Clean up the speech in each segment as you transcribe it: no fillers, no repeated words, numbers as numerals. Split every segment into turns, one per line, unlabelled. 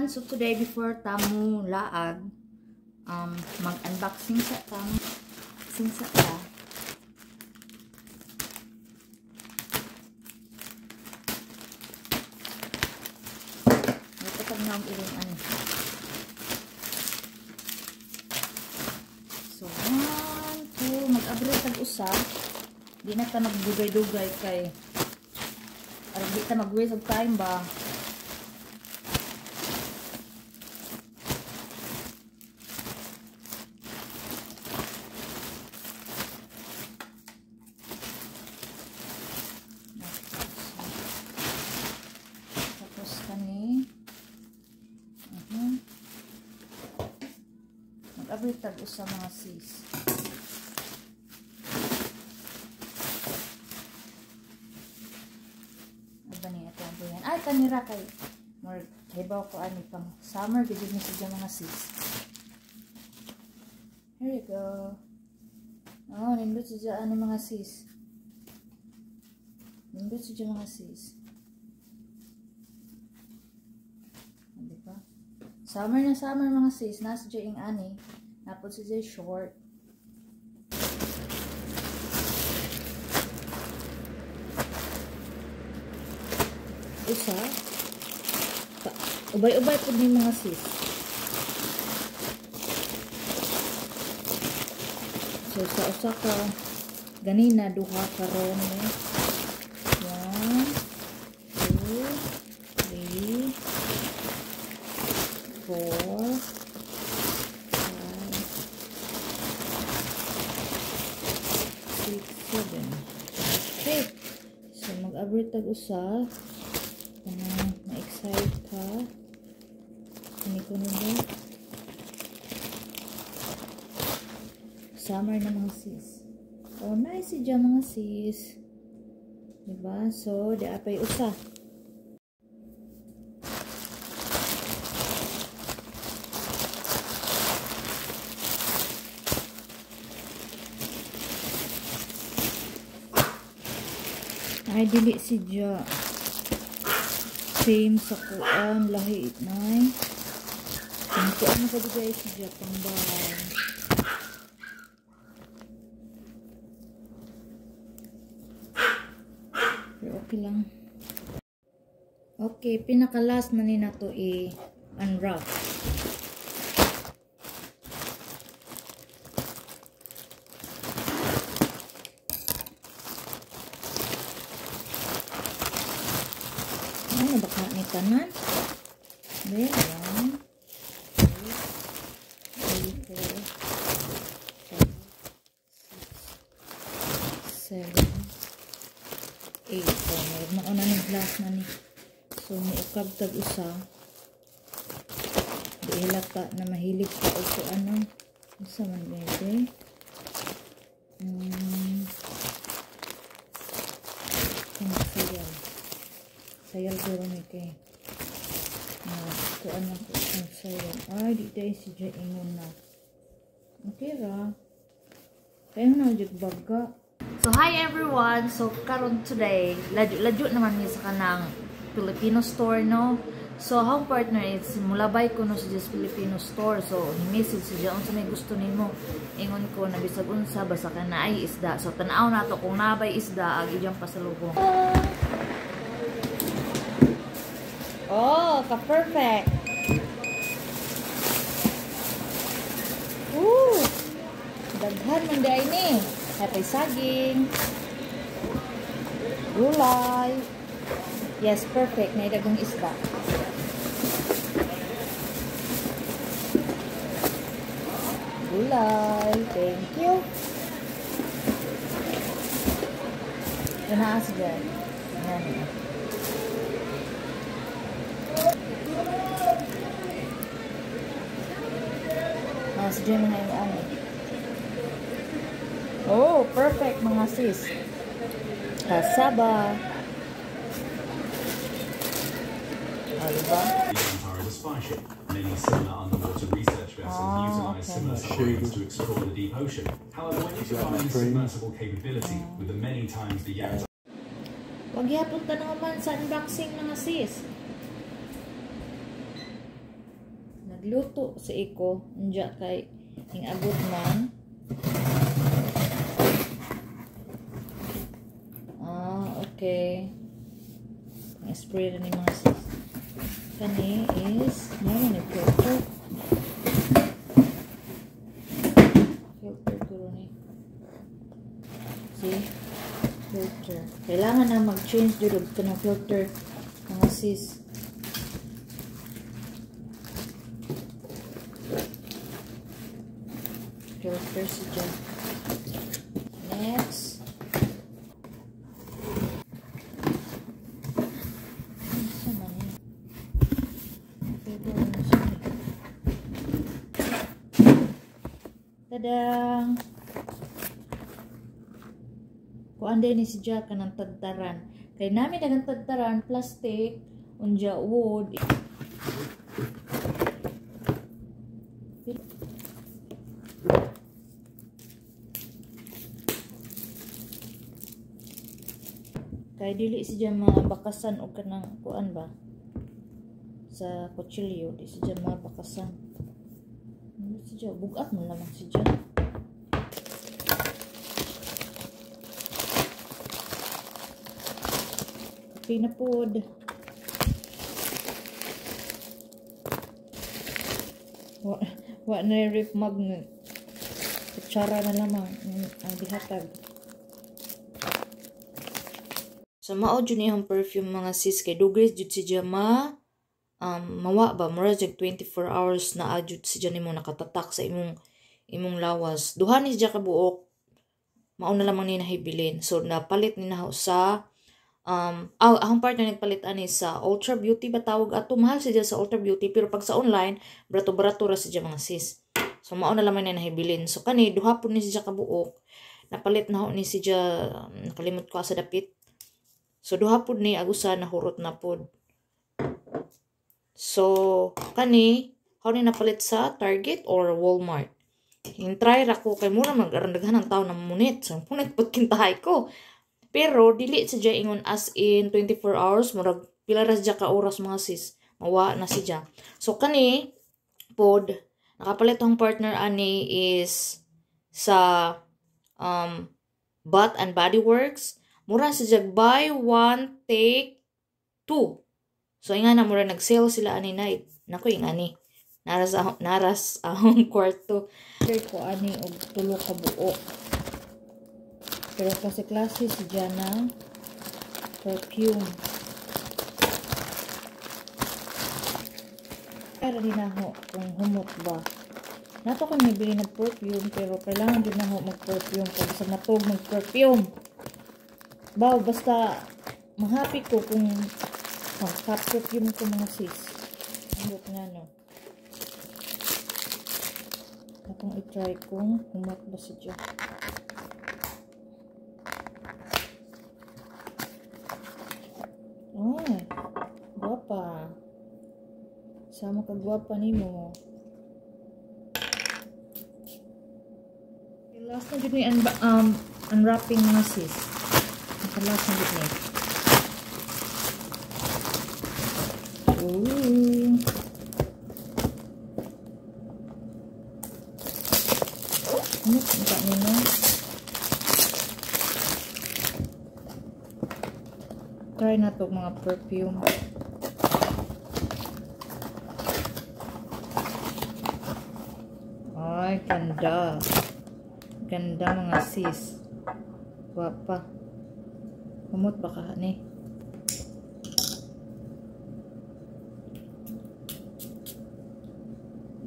So today before tamu laag mag-unboxing sa tamu sinsa ta. Ito pag naong ilang ano. So 1, 2 mag-abri tag-usa. Di na ta magdugay-dugay kay aron di ta mag-waste of time ba. Mag-abri tag-usa mga sis. Yan. Ay, kanira kay more hibaw ko ani pang summer gid ni sa mga sis. Here you go. Oh, nindot siya ani mga sis. Nindot siya mga sis. Di ba? Summer na summer mga sis, nasa siya ing ani. Napod siya short. Usa ubay-ubay po ni mga sis. So sa usa ka ganina duha karon eh. 1 2 3 4 5 6 7. Okay. So mag-abri tag-usa. Na-excite ka. Hindi ko nila. Summer na mga sis. Oh, nice siya mga sis. Diba? So, di apay usa. Ay, dili siya. Same sa kuan lahi itnay. Ang kuan na kabigay siya pangbahay. Pero okay lang. Okay, pinaka-last na nina to i-unwrap. Ano baka ni tanan? There, 1, 2, 3, 4, 5, 6, 7, 8. So, meron na una ng glass na ni. So, may ukab tag-usa. Di hilata na mahilig pa o so ano. Isa man bebe. Sayal. Sayal ko rin kay. Kuan lang ko ang sayal. Ay, di tayo si Jay ingon na. Okay ra. Kaya na jud baga. So, hi everyone! So, karon today, ladyo naman niya sa kanang Filipino store, no? So, home partner is, mulabay ko no sa Filipino store. So, ni-message siya, unsa may gusto nimo. Ingon ko, na bisag unsa, basta ka na ay isda. So, tanaw na to, kung nabay isda, agi diyang pasalubong. Oh, ka-perfect! Woo! Daghan man day ni. Happy saging. Gulay. Yes, perfect. May dagang isda. Gulay. Thank you. Ganaas dyan. Ayan. Mas dyan na yung ano. Oh, perfect mga sis. Kasaba. Oh, diba?
Many similar underwater research vessels utilize similar submarines to explore the deep ocean. However, when you combine the submersible capability with the many times the yacht...
Wag yapon ta naman sa unboxing mga sis. nagluto sa iko unja kay ing abot man. Okay. Spray na ni mga sis. Kani is mo na filter. Filter ko ni. See? Filter. Kailangan na mag-change jud og kanang filter mga sis. Filter siya. Next. Tadang! Kuan din ni si Jack kanang tagtaran. Kay namin dagang tagtaran, plastic, unja wood. Kay dili si Jack mabakasan o kanang kuan ba? Sa kutsilyo, di si Jack mabakasan. Si Jack, bugat mo naman si Jack. Pinapod. Wa na rip magnet. Kutsara na lamang ang dihatag. So mao jud niyang perfume mga sis kay dugay jud si Jama. Mawa ba mura jag 24 hours na adjud si Jani mo nakatatak sa imong lawas. Duha ni siya ka buok. Mao na lamang ni nahibilin. So napalit ni na sa akong partner nagpalit ani sa Ultra Beauty ba tawag ato, mahal siya sa Ultra Beauty pero pag sa online barato-barato ra siya mga sis. So mao na lamang ni nahibilin. So kani duha pud ni siya ka buok. Napalit na ni siya nakalimot ko sa dapit. So duha pud ni agusa nahurot na pud. So kani how ni napalit sa Target or Walmart. Hintry ra ko kay mura mag-arandaghan ng tao na munit. So punit pud kintahay ko. Pero dili siya ingon as in 24 hours murag pila ra siya ka oras mga sis. Mawa na siya. So kani pod nakapalit ang partner ani is sa Bath and Body Works. Mura siya buy one take 2. So inga na mura nag-sale sila ani night. Nako ing ani. Naras ahong kwarto. Share ko ani og tulo ka buo. Pero klase si Jana perfume. Pero din ako kung humot ba. Nato ko nabili ng perfume pero kailangan din ako mag-perfume kung sa matog mag-perfume. Baw basta mahappy ko kung perfume ko mga sis. Humot nga no. Atong i-try kung humot ba si Jana. Ay, guwapa. Sama ka guwapa ni mo. Last na dito yung unwrapping mga sis. Last na dito. Ooh. Ano ba nino? Try na to mga perfume. Ay, ganda. Ganda mga sis. Guwapa. Humot ba ka ni?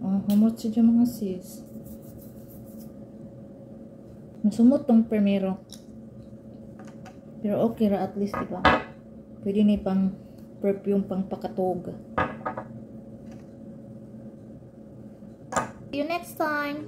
Oh, humot siya mga sis. Masumot tong primero. Pero okay ra at least, diba? Pwede ni pang perfume pang pakatog. See you next time!